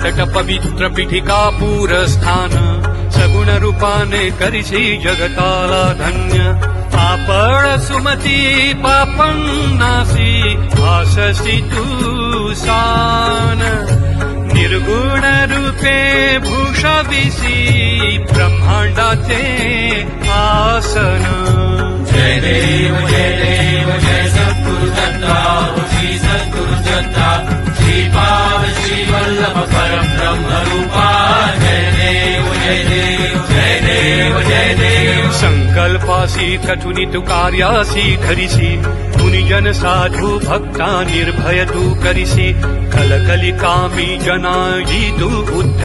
तट पवित्र पीठिका पूरस्थान सगुण रूपाने करिसी जगताला धन्य आपण सुमती पापन्नासी भाससी तू सान निर्गुण रूपे भूषविसी ब्रह्मांडाचे आसन जय देव जय सद्गुरु दत्ता श्री सद्गुरु दत्ता श्री पाद श्री वल्लभ परम ब्रह्म रूपा जय देव जय देव जय देव जय देव संकल्पासी कठुनी तू कार्यासी धरिसी मुनिजन साधु भक्ता निर्भय तू करिसी कलकली कामी जना जी तू